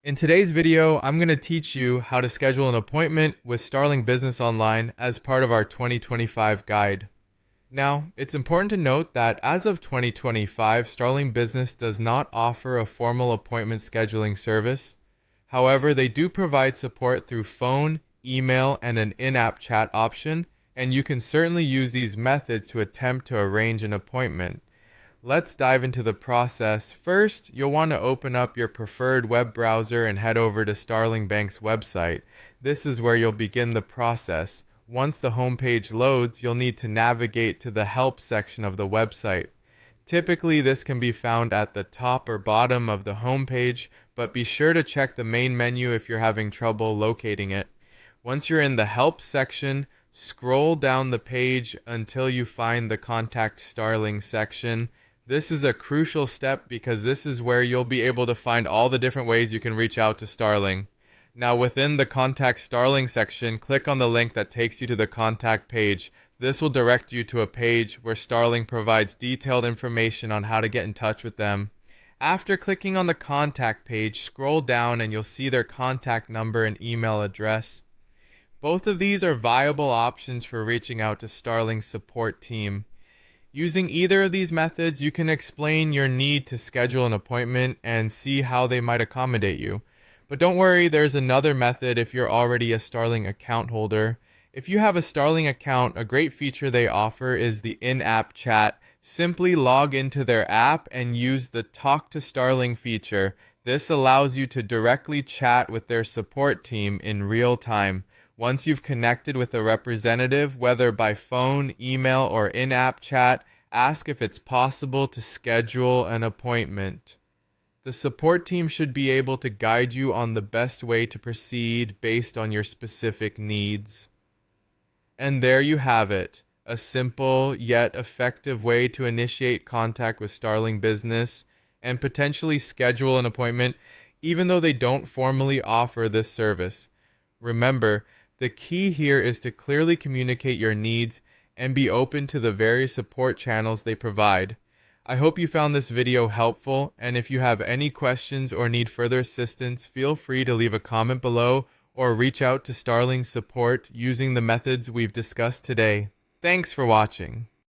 In today's video, I'm going to teach you how to schedule an appointment with Starling Business Online as part of our 2025 guide. Now, it's important to note that as of 2025, Starling Business does not offer a formal appointment scheduling service. However, they do provide support through phone, email, and an in-app chat option, and you can certainly use these methods to attempt to arrange an appointment. Let's dive into the process. First, you'll want to open up your preferred web browser and head over to Starling Bank's website. This is where you'll begin the process. Once the homepage loads, you'll need to navigate to the Help section of the website. Typically, this can be found at the top or bottom of the homepage, but be sure to check the main menu if you're having trouble locating it. Once you're in the Help section, scroll down the page until you find the Contact Starling section. This is a crucial step because this is where you'll be able to find all the different ways you can reach out to Starling. Now within the Contact Starling section, click on the link that takes you to the contact page. This will direct you to a page where Starling provides detailed information on how to get in touch with them. After clicking on the contact page, scroll down and you'll see their contact number and email address. Both of these are viable options for reaching out to Starling's support team. Using either of these methods, you can explain your need to schedule an appointment and see how they might accommodate you. But don't worry, there's another method if you're already a Starling account holder. If you have a Starling account, a great feature they offer is the in-app chat. Simply log into their app and use the Talk to Starling feature. This allows you to directly chat with their support team in real time. Once you've connected with a representative, whether by phone, email, or in-app chat, ask if it's possible to schedule an appointment. The support team should be able to guide you on the best way to proceed based on your specific needs. And there you have it, a simple yet effective way to initiate contact with Starling Business and potentially schedule an appointment even though they don't formally offer this service. Remember, the key here is to clearly communicate your needs and be open to the various support channels they provide. I hope you found this video helpful, and if you have any questions or need further assistance, feel free to leave a comment below or reach out to Starling's support using the methods we've discussed today. Thanks for watching.